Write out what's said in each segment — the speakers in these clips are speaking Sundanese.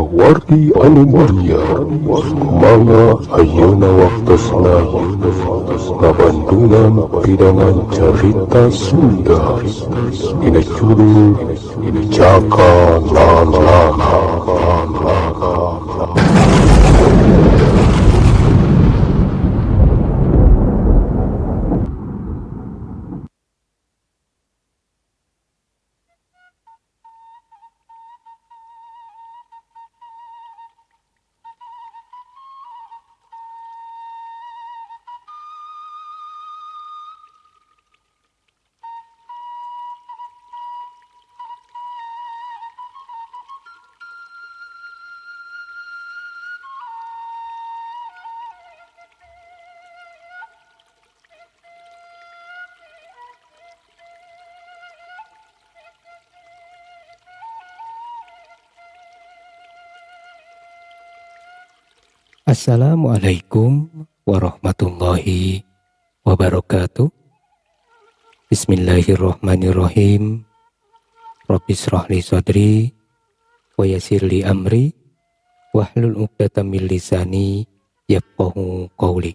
wargi anu mulia mangga ayeuna waktosna ngabandungan pidangan carita Sunda dina judul Jaka Lalana. Assalamualaikum warahmatullahi wabarakatuh. Bismillahirrahmanirrahim. Rabbi shrah li sadri wa yassir li amri wahlul 'uqdatam min lisani yafqahu qawli.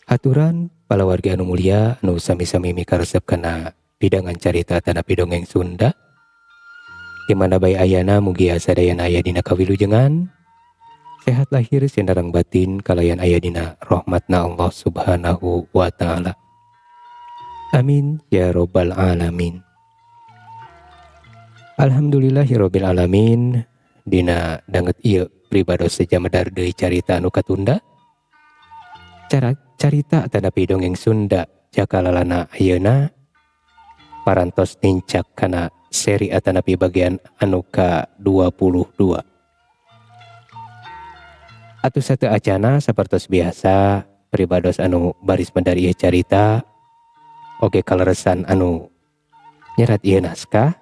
Haturan palawargi anu mulia anu sami-sami mikaresep kana pidangan carita tanah pidongeng Sunda. Di mana bae ayana mugi asadayana aya dina kawilujengan. Sehat lahir sinarang batin kalayan aya dina rahmatna Allah subhanahu wa ta'ala. Amin ya robbal alamin. Alhamdulillahirabbil alamin. Dina danget ieu pribados sejamedar deui carita anu katunda. Carita tanapi dongeng Sunda Jaka Lalana ayeuna parantos nincak kana seri atanapi bagian anu ka-22. Atuh sateu acana sapertos biasa pribados anu baris medar ieu carita oge kaleresan anu nyerat ieu naskah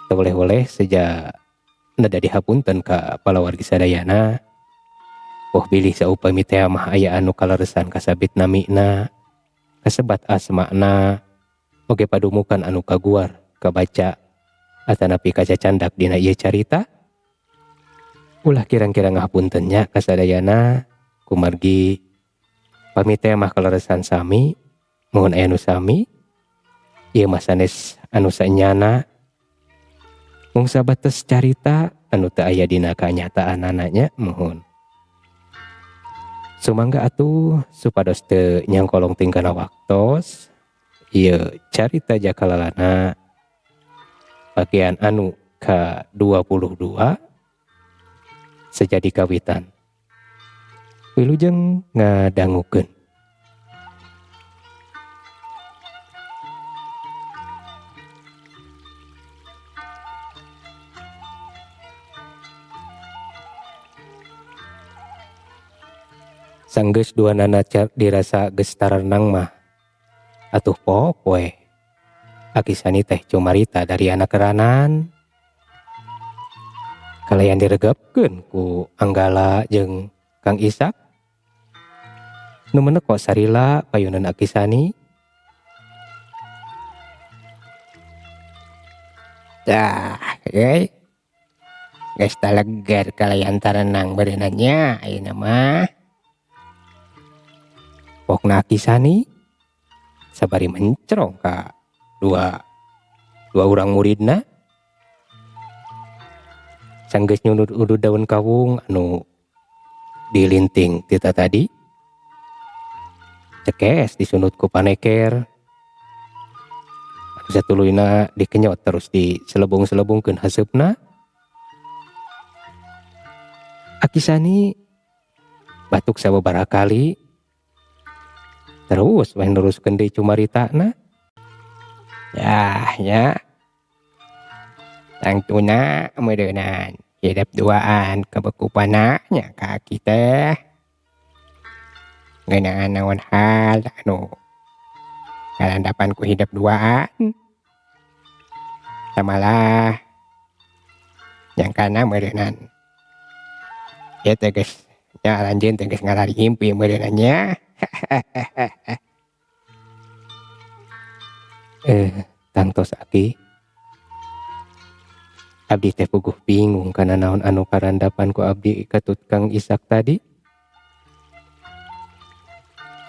teu oleh-oleh seja nada dihapunten ka palawargi sadayana. Bilih saupami teh mah aya anu kaleresan kasabit namina, kasebat asmana, oge padumukan anu kaguar kabaca atanapi kacacandak dina ieu carita. Ulah kirang-kirang ngapuntennya kasadayana kumargi pami teh mah kaleresan sami, mohon aya nu sami. Ieu mah sanes anu saenyana mung sabatas carita anu teu aya dina kanyataanana nya mohon. Sumangga atuh supados teu nyangkolong tingkana waktos ieu carita Jaka Lalana bagian anu ka-22 sejadi kawitan. Wilujeng ngadangukeun. Sanggeus duanana dirasa geus tarenang mah atuh poe akisani teh cumarita dari anak keranan. Kalayan diregepkeun ku Anggala jeung Kang Ishak. Nu meuneu kok sarila payunan akisani. Dah, geus taleger kalayan tarenang beuneunan nya ayeuna mah. Pokna akisani sabari mencrong ka dua urang muridna. Sanggeus nyudut-udut daun kawung anu dilinting tita tadi. Cekes disunut ku paneker. Anu satuluyna dikenyot terus diselebung-selebungkeun haseupna. Akisani batuk sababaraha kali. Terus weh neruskeun deui cumaritana. Ya. Tangtuna meureunan hidup duaan kabekupana nya ka kita ngeunaan naon hal anu kalandapan ku hidup duaan samalah nyangkana meureunan ieu teh geus nya lanjeun teh geus ngalari himpi meureunan nya. Tangtos aki Abdi teh puguh bingung kana naon anu karandapan ku abdi katut Kang Ishak tadi.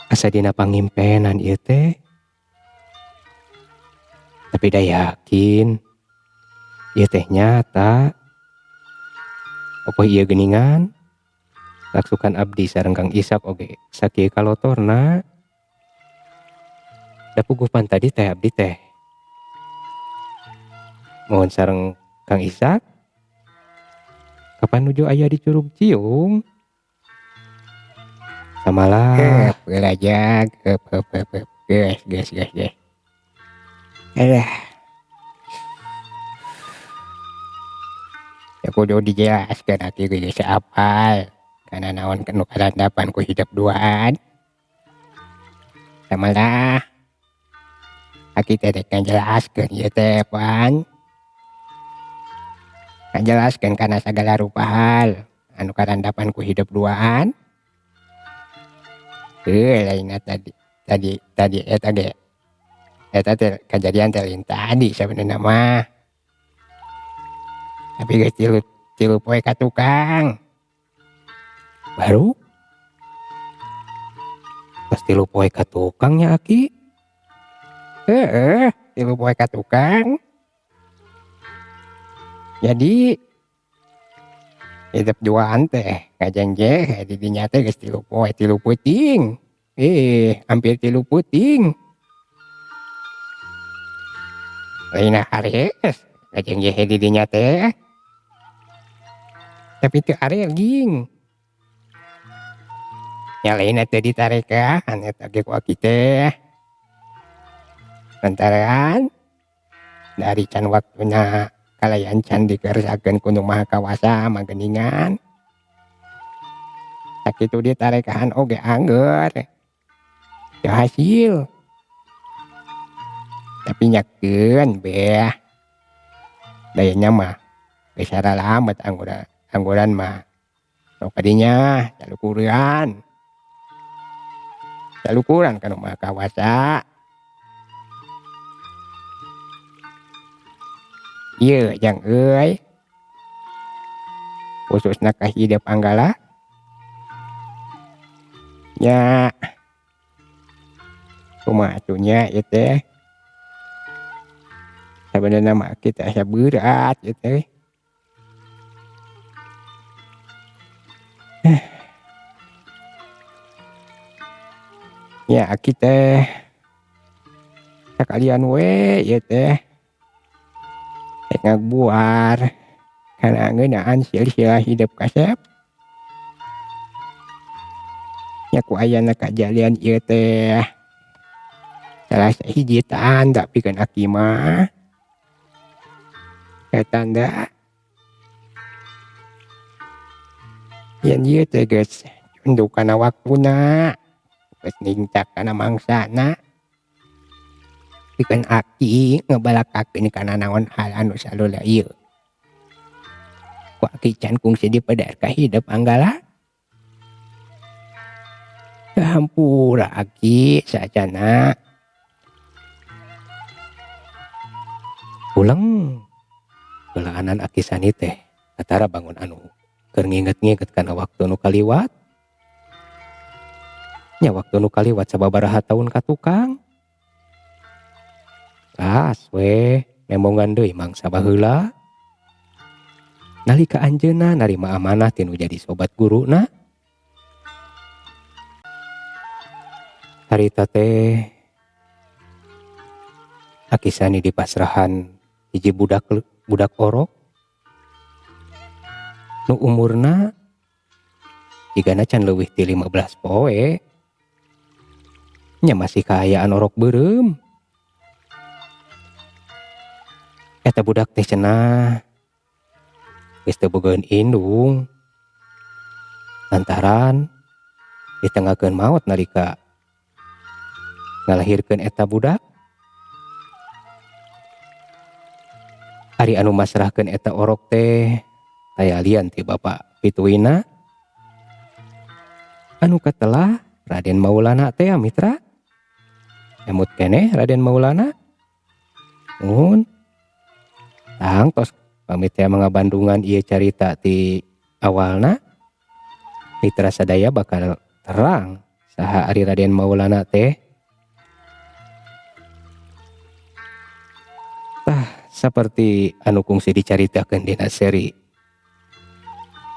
Asa dina pangimpenan ieu teh. Tapi da yakin ieu teh nyata. Opo ieu geuningan laksukan abdi sareng Kang Ishak oge sakieu kalotorna. Da puguh pan tadi teh abdi teh mohon sareng Kang Ishak kapan nuju aya di Curug Ciung. Samalah Belajag, geus. Alah, ya kudu dijelaskeun atuh geus apal. Kana naon nu karandapan ku hidup duaan. Samalah aki teh rek ngajelaskeun ieu teh pan. Ngajelaskeun kana sagala rupa hal anu karandapan ku hidup duaan. Lainna tadi eta ge. Eta teh kejadian teh lain tadi sabenerna mah. Tapi geus tilu poe ka tukang. baru pas 3 poe ka tukang nya Aki. Heeh, 3 poe ka tukang. Jadi hidup duaan teh ngajengjeh di dinya teh geus 3 poe 3 peuting. Hampir 3 peuting. Lainna hareus ngajengjeh di dinya teh. Tapi teu arel ging. Nya lainna teu ditarekan eta ge ku aki teh. Lantaran dari can waktuna kalayan can dikerjakeun ku Nu Maha Kawasa mah geuningan. Sakitu ditarekan oge angger. Teu hasil. Tapi nyakeun beh. Dayanya mah geus saralamet angguran mah. Sok kadinya calukuran. Calukuran ka Nu Maha Kawasa. Ieu Jang euy. Khususna ka hidup Anggala. Nya kumaha atuh nya ieu teh. Sabenerna mah kita asa berat ieu teh. Nya aki teh sakalian we ieu teh rek ngabuar kana ngeunaan silsilah hidup kasep. Nya ku ayana kajadian ieu teh salah sahiji tanda pikeun aki mah. Tanda yen ieu teh geus cunduk kana waktuna. Geus nincak kana mangsana. Pikeun aki ngabalakakeun kana naon hal anu salula ieu. Ku aki can kungsi dipeder ka hidup Anggala. Hampura aki saacana. Uleng geulaanan Aki sani teh atara bangun anu keur nginget-nginget kana waktu nu kaliwat. Nya waktu nu kaliwat sababaraha taun ka tukang. Las we memongan deui mangsa baheula. Nalika anjeunna narima amanah ti nu jadi sobat guruna. Harita teh Aki sani dipasrahan hiji budak orok nu umurna jigana can leuwih ti 15 poe. Nya masih kaayaan orok beureum. Eta budak teh cenah geus teu bogaeun indung. Lantaran ditengahkeun maot nalika ngalahirkeun eta budak. Ari anu masrahkeun eta orok teh aya lian ti bapa pituina. Anu katelah Raden Maulana teh mitra. Emut keneh Raden Maulana. Nuhun. Tang tos pamit teh mangabandungan ieu carita ti awalna mitra sadaya bakal terang saha ari Raden Maulana teh seperti anu kungsi dicaritakeun dina seri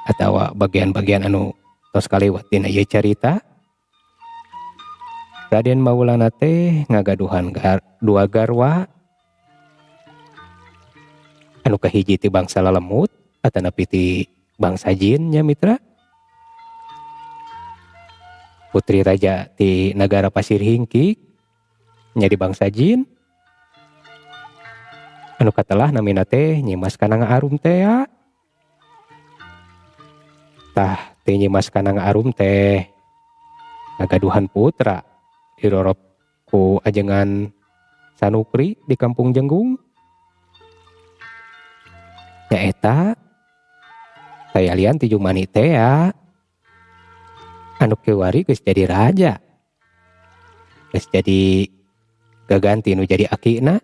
atawa bagian-bagian anu tos kalewat dina ieu carita. Raden Maulana teh ngagaduhan dua garwa anu kahiji ti bangsa lalemut atanapi ti bangsa jin nya mitra. Putri raja ti negara Pasir Hingkik nya di bangsa jin. Anu katelah namina teh Nyimas Kanang Arum teh ya. Tah teh Nyimas Kanang Arum teh ngagaduhan putra dirorop ku ajengan Sanukri di Kampung Jenggung. Nyaeta kayalian ti Jumani teh ya anu kiwari geus jadi raja. Geus jadi gaganti nu jadi akina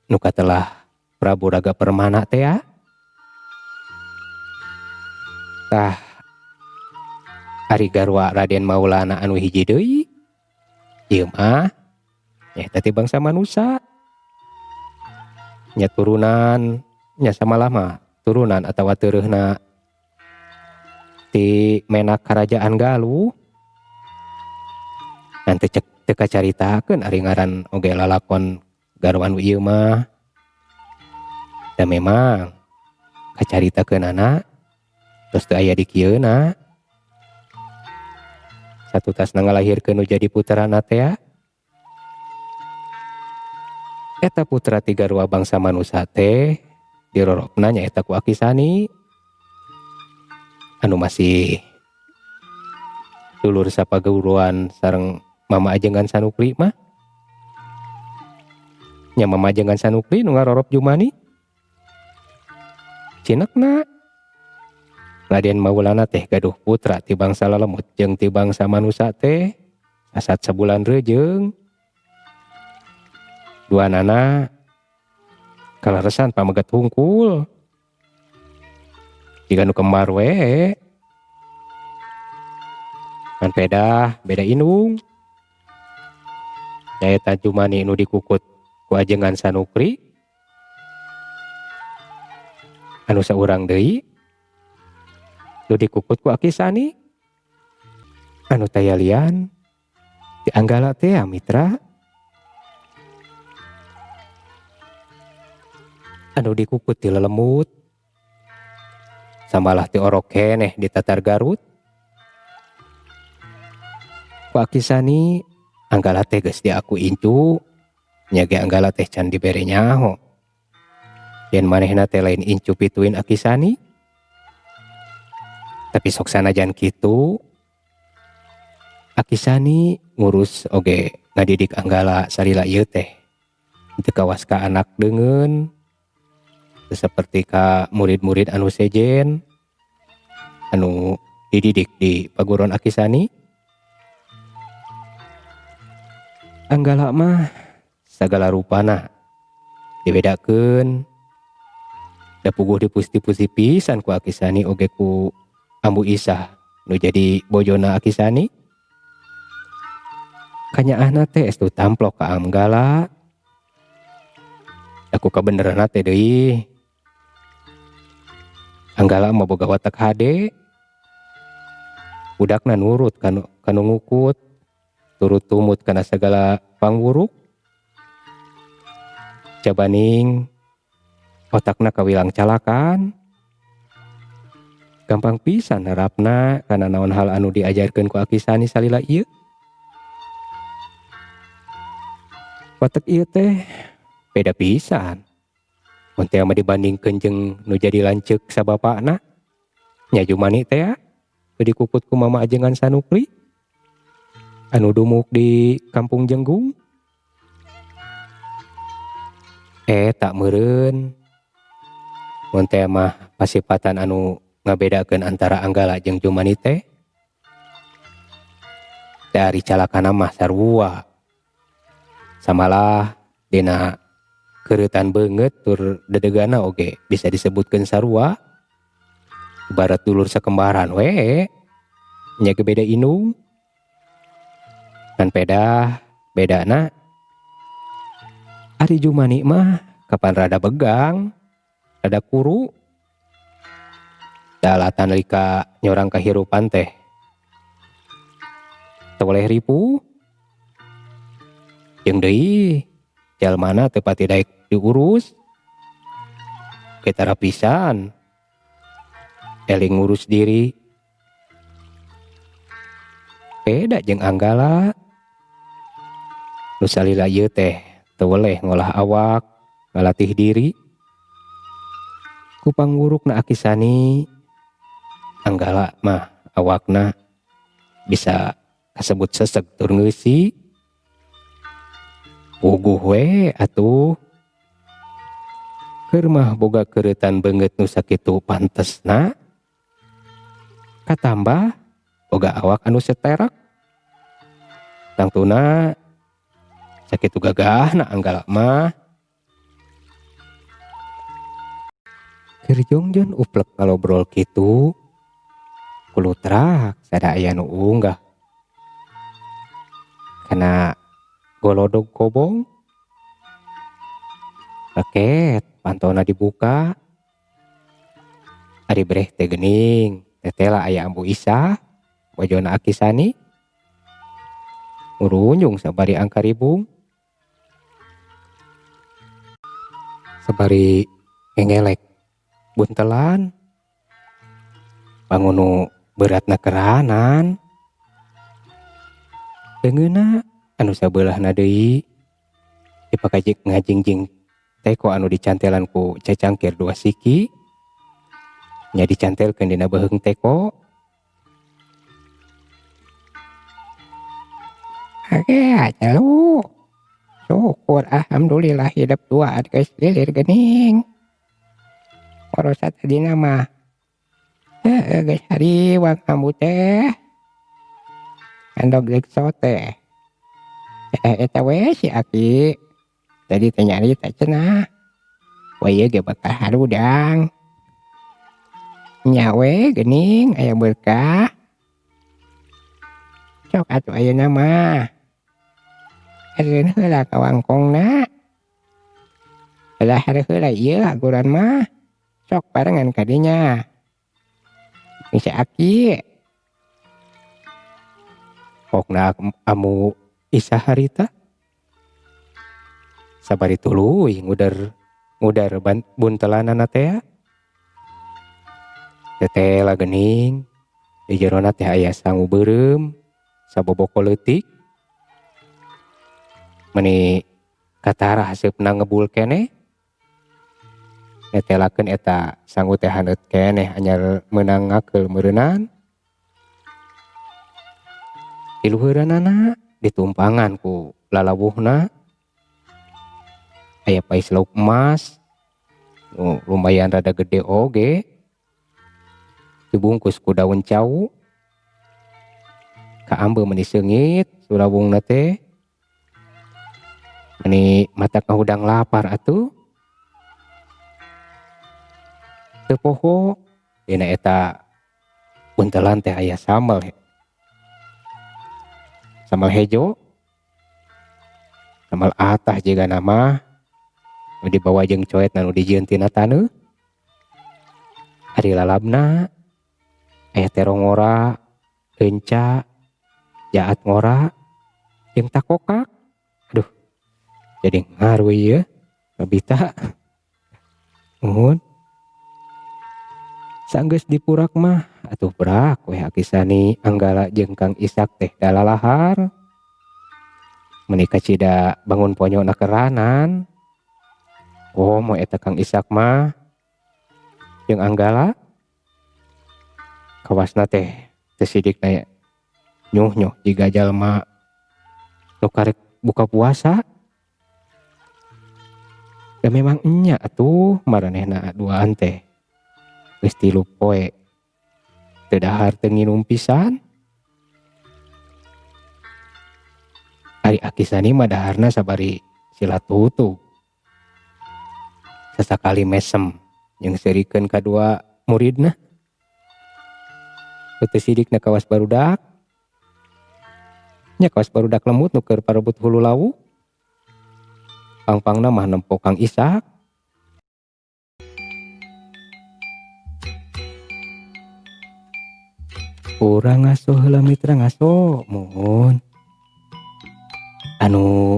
nu katelah Prabu Raga Permana teh ya. Tah ari garwa Raden Maulana anu hiji deui ieu mah nyaeta ti bangsa manusia. Nya turunan nya samalah mah turunan atawa teureuna ti menak kerajaan Galuh. Nanti cek teu kacaritakeun ari ngaran oge lalakon garwa nu ieu mah. Da memang kacaritakeunana tos teu aya di kieuna. Satutasna ngalahirkeun nu jadi puterana teh ya. Eta putra ti garwa bangsa manusia teh dirorokna nyaeta ku Akisani anu masih dulur sapagauluan sareng Mama Ajengan Sanukri mah. Nya Mama Ajengan Sanukri nu ngarorop Jumani cinekna Raden Maulana teh gaduh putra ti bangsa lalemut jeung ti bangsa manusia teh asat sabulan rejeung. Duanana kalaresan pamegat hungkul jiga nu kembar we. Kan beda indung. Nyaeta Jumani nu dikukut ku Ajengan Sanukri anu saurang deui nu dikukut ku Akisani anu tayalian ti Anggala teh ya mitra. Anu dikukut ti lelemut samalah ti orok keneh di Tatar Garut. Ku Akisani Anggala teh geus diaku incu nya ge Anggala teh can dibere nyaho. Den manehna teh lain incu pituin Akisani. Tapi sok sanajan kitu Akisani ngurus oge ngadidik Anggala salila ieu teh teu kawas ka anak deungeun seperti ka murid-murid anu sejen anu dididik di paguron Akisani. Anggala mah sagala rupana dibedakeun da puguh dipusti-pusti pisan ku Akisani oge ku Ambu Isah nu jadi bojona Akisani. Kanyaahna teh estu tamplok ka Anggala. Aku kabeneranna teh deui Anggala mah boga watak hade. Budakna nurut kanu ngukut, turut tumut kana sagala pangwuruk. Jabaning otakna kawilang calakan. Gampang pisan harapna kana naon hal anu diajarkeun ku Akisani salila ieu. Watak ieu teh beda pisan. Mun teh mah dibandingkeun jeung nu jadi lanceuk sabapana. Nya Jumani teh ya dikukut ku Mama Ajengan Sanukri anu dumuk di Kampung Jenggung. Tak meureun. Mun teh mah pasipatan anu ngabedakeun antara Anggala jeung Jumani teh dari calakana mah sarua. Samalah dina keuretan banget tur dedegana oge bisa disebutkeun sarua. Ibarat dulur sakembaran we nya ge beda indung. Dan bedana ari Jumani mah kapan rada begang, rada kuru, dalatan lika nyorang kahirupan teh teu boleh ripuh. Jeung deui jalmana teu pati daek diurus, ketara pisan eling ngurus diri. Beda jeung Anggala nu salila ieu teh teu weleh ngolah awak, ngalatih diri. Ku pangurukna Akisani, Anggala mah awakna bisa kasebut seseg tur ngeusi. Puguh we atuh. Keur mah boga keuretan beungeut nu sakitu pantesna. Katambah boga awak anu seterek. Tangtuna sakitu gagahna Anggala mah. Keur jongjon uplek ngalobrol kitu, kulutrak sada aya nu unggah kana golodog kobong. Raket pantona dibuka. Ari breh teh geuning, tetela aya Ambu Isah, bojona Akisani. Ngurunjung sabari angkaribung. Sabari ngengelek buntelan. Bangun nu beratna kerahanan. Beungeuna anu sabelahna deui dipakajik ngajingjing teko anu dicantelan ku cacangkir 2 siki. Nya dicantelkeun dina beheung teko. Age aja lu. Syukur alhamdulillah hidup tua geus lilir geuning. Orosa tadina mah geus hariwang ambu teh. Andog geus sote. Eta we si Aki. Tadi teh nyarita cenah. We ieu ge bakal harudang. Nya we geuning aya berkah. Sok atuh ayeuna mah. Hareun heula ka wangkongna. Heula heula ieu haguran mah. Sok barengan ka dinya. Si Aki. Pokna Ambu Isah harita. Sabari tuluy ngudar buntelanana teh. Tetela geuning. Di jerona teh aya sangu beureum, saboboko leutik. Meni katara haseupna ngebul keneh. Netelakeun eta sangu teh haneut keneh anyar meunang ngakeul meureunan. Di luheureunana ditumpangan ku lalawuhna aya pais lauk emas nu lumayan rada gede oge dibungkus ku daun cau. Kaambe meuni seungit sulawungna teh. Meuni matak ngahudang lapar atuh. Teu poho dina eta buntelan teh aya sambal. Sambal hejo, sambal atah jiga nama nu dibawa jeung coet nu dijieun tina taneuh. Ari lalabna aya terong ngora, leunca, jaat ngora, jeung takokak. Aduh, jadi ngaruh ieu babita. Nuhun. Saenggeus dipurak mah atuh berak we Akisani, Anggala jeung Kang Ishak teh dalalahar. Meuni kacida bangun ponyona kerahanan. Oh moe eta Kang Ishak mah jeung Anggala kawasna teh teu sidikna nyuh-nyuh jiga jalma nu karek buka puasa. Da memang enya atuh maranehna duaan teh geus 3 poe teu dahar teu nginum pisan. Ari Akisani mah daharna sabari sila tutug. sesekali mesem yang serikeun kadua muridna teu sidikna kawas barudak nya kawas barudak lemut nu keur parebut hulu lawu pangpangna mah nempo Kang Ishak. Urang ngaso heula mitra ngaso muhun anu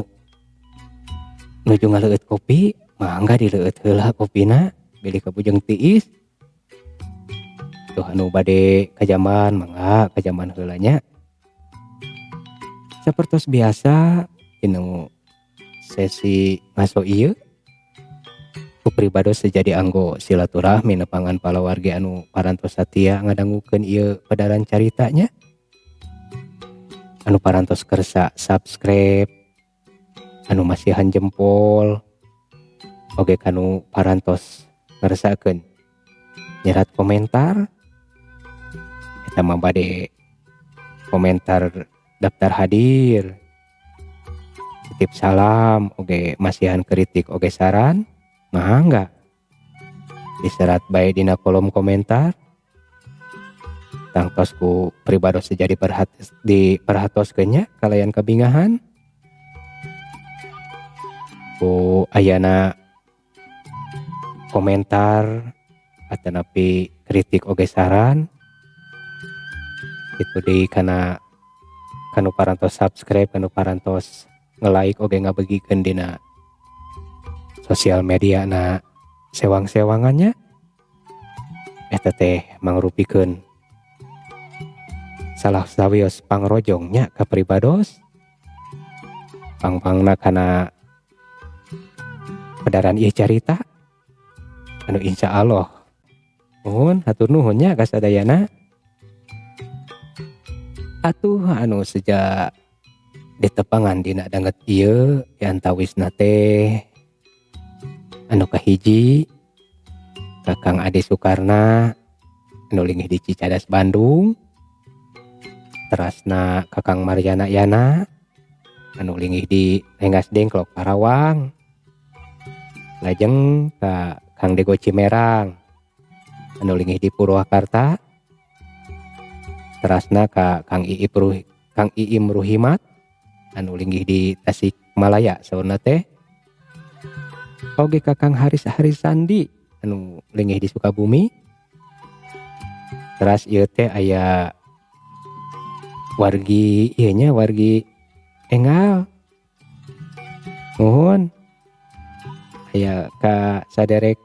nuju ngaleueut kopi mangga dileueut heula kopina beli ka Bujang Tiis tuh anu bade kajaman mangga kajaman heula nya sapertos biasa dinu sesi ngaso ieu ku pribados sejadi anggo silaturahmi nepangan palawargi anu parantos satia ngadangukeun ieu padaran caritanya anu parantos kersa subscribe anu masihan jempol oge kanu parantos ngeresakeun nyerat komentar eta mah bade komentar daftar hadir titip salam oge masihan kritik oge saran mangga diserat bae dina kolom komentar tangtos ku pribados sejadi diperhatoskeun nya kalayan kabingahan ku ayana komentar atanapi kritik oge saran itu deui kana kanu parantos subscribe kanu parantos nge-like oge ngabegikeun dina sosial media na sewang-sewangannya eta teh mangrupikeun salah sawios pangrojongnya ka pribados pangpangna kana padaran ieu carita anu insyaallah nuhun hatur nuhun nya kasadayana atuh anu sejak ditepangan dina danget ieu diantawisna teh anu kahiji Kakang Ade Sukarna anu linggih di Cicadas Bandung terasna Kakang Maryana Yana anu linggih di Rengas Dengklok Karawang lajeng ka Kang Dego Cimerang anu linggih di Purwakarta terasna ka Kang Iim Ruhimat anu linggih di Tasikmalaya saurna teh oge Kakang Haris Sandi anu linggih di Sukabumi teras ieu teh aya wargi ieu nya wargi enggal nuhun aya ka saderek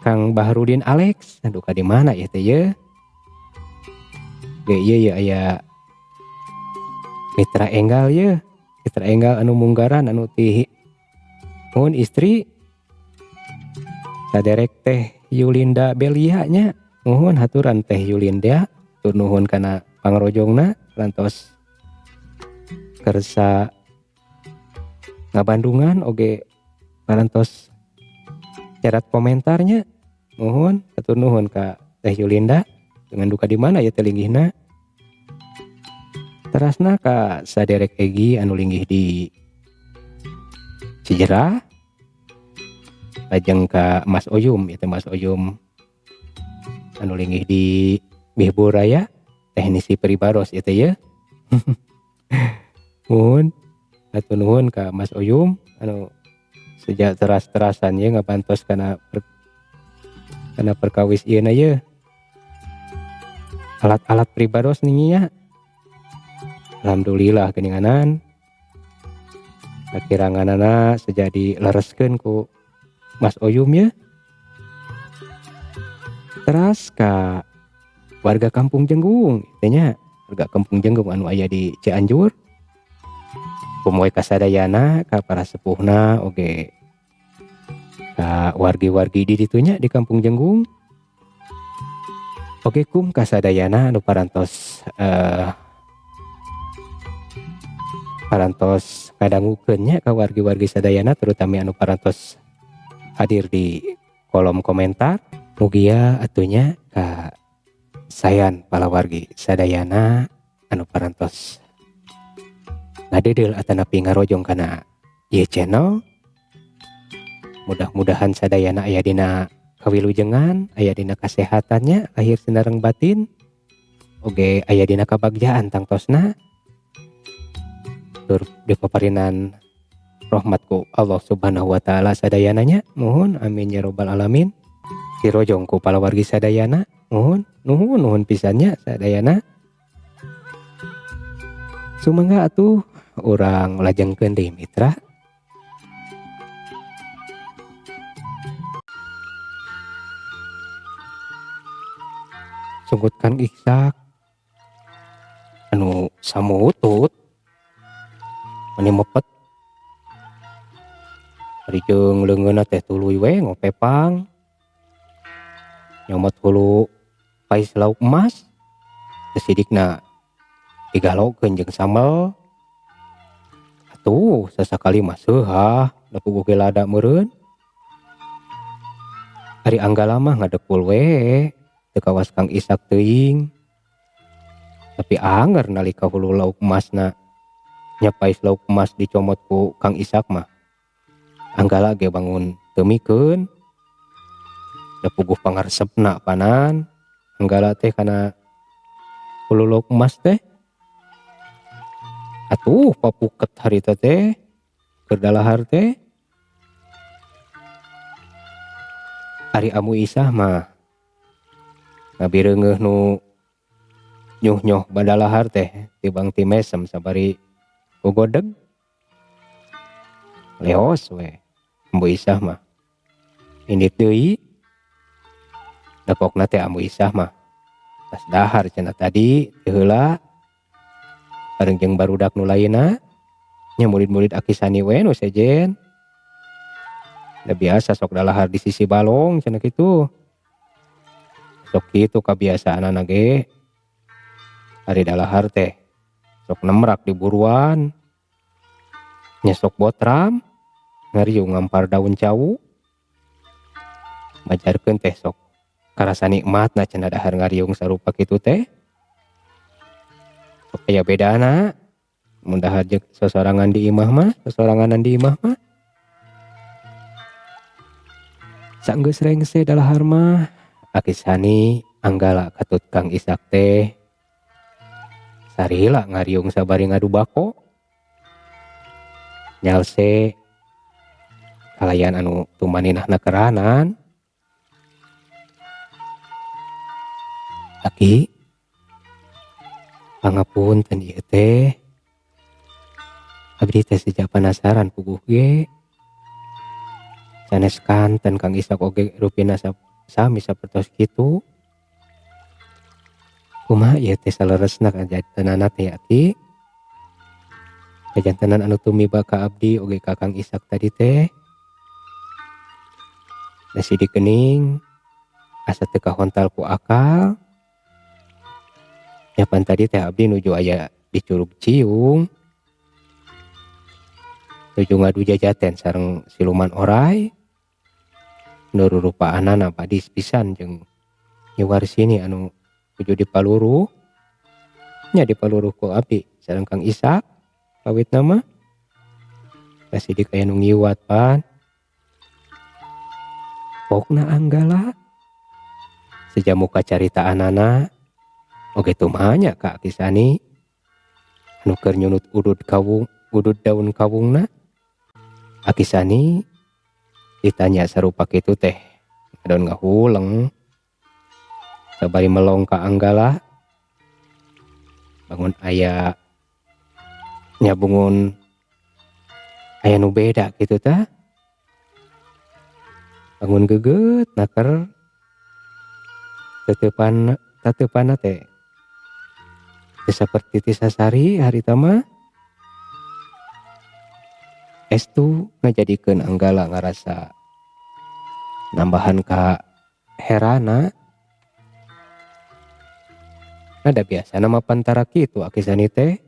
Kang Baharudin Alex aduh ka di mana ieu teh ye ge ieu aya mitra enggal ye mitra enggal anu munggaran anu ti nuhun istri saderek teh Yulinda Belia nya nuhun haturan teh Yulinda tur nuhun kana pangrojongna rantos kersa ngabandungan oge parantos cerat komentarnya nuhun hatur nuhun ka teh Yulinda dengan duka di mana ya teh linggihna terasna ka saderek Egi anu linggih di Cijerah lajeng ka Mas Oyum itu Mas Oyum anu linggih di Bihbul Raya teknisi pribados itu ya nuhun hatur nuhun ka Mas Oyum anu sejak teras-terasan ye ngabantos kana perkawis ieu na ye alat-alat pribados nya alhamdulillah geuninganan kakiranganana sejadi lereskeun ku Mas Oyum ya teras ka warga Kampung Jenggung tanya warga Kampung Jenggung anu aya di Cianjur kumoe kasadayana ka para sepuhna oge ka wargi-wargi di ditunya di Kampung Jenggung oge kum kasadayana anu parantos ngadangukeun nya ka wargi-wargi sadayana terutama anu parantos hadir di kolom komentar mugia atunya ka sayan palawargi sadayana anu parantos ngadedel atanapi ngarojong kana ieu channel Mudah-mudahan sadayana aya dina kawilujengan, aya dina kasehatannya lahir sinareng batin, oge aya dina kabagjaan tangtosna tur dipaparinan rahmatku Allah Subhanahu wa taala sadayananya. Mohon amin ya robbal alamin. Sirojong ku palawargi sadayana, nuhun pisannya sadayana. Sumangga atuh urang lajengkeun deui mitra. Sunggut Kang Iksak anu samutut mani mepet ari jeung leungeunna teh tuluy we ngopepang nyomot hulu pais lauk emas teu sidikna digalokeun jeung sambel atuh sasakali mah seuhah da puguh ge lada meureun. Ari Anggala mah ngadekul we teu kawas Kang Ishak teuing, tapi anger nalika hulu lauk emasna nya pais lauk emas dicomot ku Kang Ishak mah Anggala ge bangun teu mikeun da puguh pangaresepna panan Anggala teh kana hulu lauk emas teh atuh papuket harita teh keur dalahar teh. Ari Amu Isah mah ngabireungeuh nu nyuh-nyuh badalahar teh tibang ti mesem sabari gogodeg leos we Amu Isah mah indit deui dapokna teh Amu Isah mah pas dahar cenah tadi teu heula bareng jeung barudak nu lainna nya murid-murid Aki Sani we nu sejen da biasa sok dalahar di sisi balong cenah kitu. Sok kitu kabiasaanana ge ari dalahar teh sok nemrak di buruan nya sok botram ngariung ngampar daun cawu majarkeun teh sok karasa nikmatna cenah dahar ngariung sarupa kitu teh. Sok aya bedana mun dahar jeung sosorangan di imah mah sosoranganan di imah mah saenggeus rengse dalahar mah Aki Sani Anggala katut Kang Ishak teh sarila ngariung sabari ngadu bako nyalse kalayan anu tumaninahna keranan. Aki pangapunten ieu teh abdi teh seja penasaran puguh ge sanes kanten Kang Ishak oge rupina sami sapertos kitu. Kumaha ieu teh saleresna kajantenana teh Aki? Kajantenan anu tumiba ka abdi oge ka Kang Ishak tadi teh. Da sidik geuning asa teu kahontal ku akal. Nyapan tadi teh abdi nuju aya di Curug Ciung. Nuju ngadu jajaten sareng siluman oray. Nu rurupaanana badis pisan jeung nyiwar sini anu nuju dipaluru. Nya dipaluru ku abdi sareng Kang Ishak kawitna mah. Da sidik aya nu ngiwat pan. Pokna Anggala sejamu kacaritaanana oge tumanya ka Aki Sani anu keur nyunut udud daun kawungna. Aki Sani ditanya sarupa kitu teh ngadon ngahuleng sabari melong ka Anggala bangun aya nyabungun aya nu beda kitu tah. Bangun geugeut naker tateupanna teh teu saperti ti sasari harita mah. Estu ngajadikeun Anggala ngarasa nambahan ka herana. Ada biasa nama pantara kitu Aki Sani teh.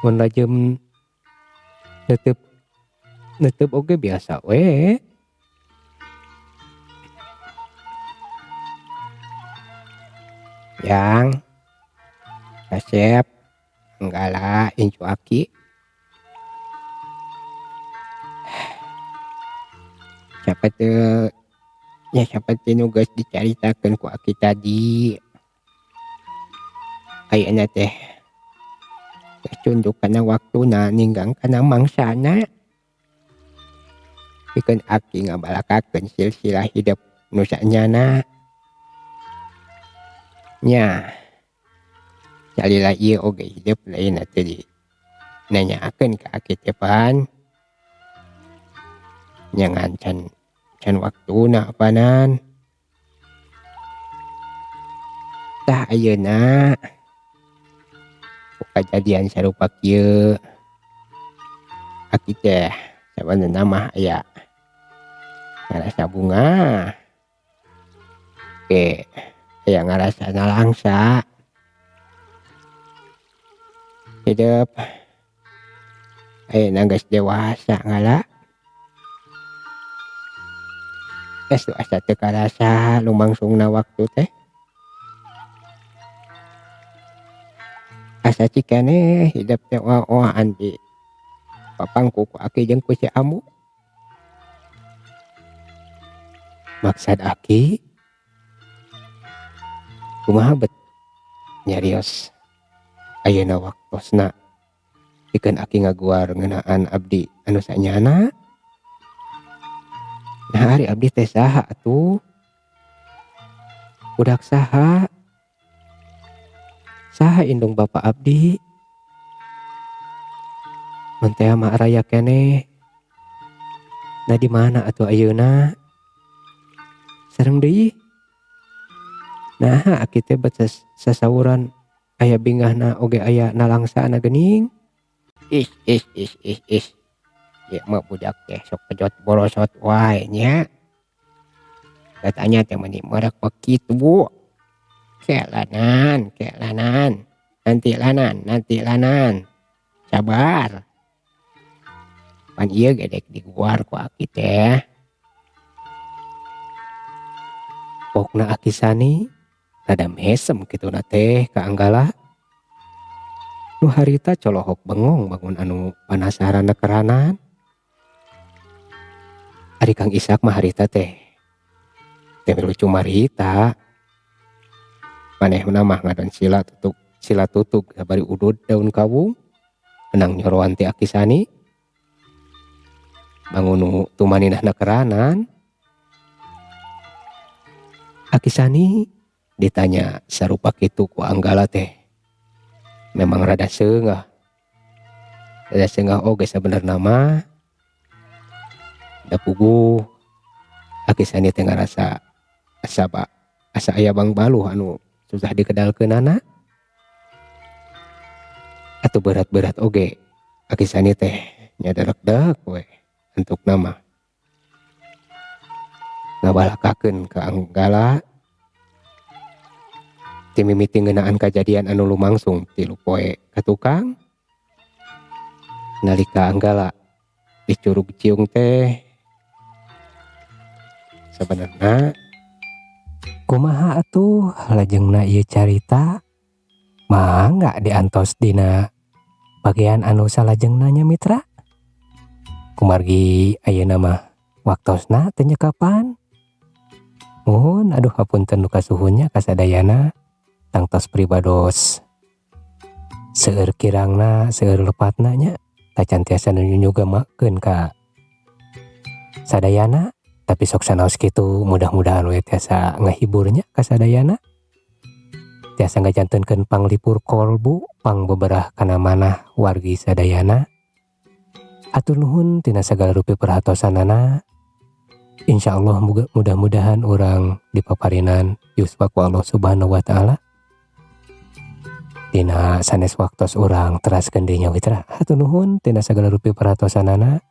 Mun lajem neuteub oge biasa we. Yang Kasep Anggala incu Aki Kata nya seperti nu geus dicaritakeun ku aki tadi. Ayeuna teh geus tunduk kana waktuna ninggang kana mangsana. Pikeun aki ngabalakakeun silsilah hidup nu saenyana. Nya salila ieu oge hidup lain teh di nanyakeun ka aki teh pan. Nya ngan can waktuna panan. Tah ayeuna ku kajadian sarupa kieu. Aki teh sabenerna mah aya ngarasa bunga. Aya ngarasa nalangsa. Hidup ayeuna geus dewasa ngala. Geus asa teu karasa lumangsungna waktu teh. Asa cikane hidup teh oa-oaan di papangku ku aki jeung ku si Ambu. Maksad aki kumaha bet nyarios ayeuna waktosna pikeun aki ngaguar ngeunaan abdi anu saenyana. Nah ari abdi teh saha atuh? Budak saha? Saha indung bapa abdi? Mun teh mah raya keneh. Nah di mana atuh ayeuna? Sareng deui. Nah aki teh bet sasawuran aya bingahna oge aya nalangsana geuning. Is. Ya mah budak teh sok pejot borosot wae nya. Katanya teh meuni meurek bekitu. Kelanan. Nanti lanan. Sabar. Pan ieu gedek diguar ku aki teh. Pokna aki sani rada mesem kituna teh ka Anggala. Nu harita colohok bengong bangun anu panasaran nekeranan. Ari Kang Ishak mah harita teh milu cumarita. Manehna mah ngadon sila tutug sabari udud daun kawung. Menang nyoroan teh aki sani. Bangun nu tumaninah nekeranan. Aki sani ditanya sarupa kitu ku Anggala teh. Memang rada seungah. Rada seungah oge sabenerna mah. Da puguh aki sani teh ngarasa asa aya bang baluh anu susah dikedalkeunana. Atuh berat-berat oge aki sani teh nya derek-derek we untuk nama ngabalakakeun ka Anggala ti mimiti ngeunaan kajadian anu lumangsung 3 poe ka tukang. Nalika Anggala dicurug ciung teh sabenerna kumaha atuh lajengna ieu carita mangga diantos dina bagean anu salajengna nya mitra. Kumargi ayeuna mah waktosna teu nyekapan. Mohon aduh hapunten nu kasuhunnya kasadayana tangtos pribados seueur kirangna seueur lepatna nya tacan tiasa nu nyugemakeun ka sadayana. Tapi sok sanaos kitu mudah-mudahan we tiasa ngahiburnya kasadayana. Tiasa ngajantenkeun panglipur kolbu pang beberah kana manah wargi sadayana. Atur nuhun tina sagala rupi perhatosanana. Insyaallah mudah-mudahan urang dipaparinan yuswa ku Allah Subhanahu wa taala. Tina sanes waktos urang teraskeun deui nya mitra. Atur nuhun tina sagala rupi perhatosanana.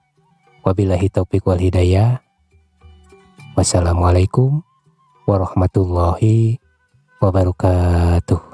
Wabillahi taufik wal hidayah. Wassalamualaikum warahmatullahi wabarakatuh.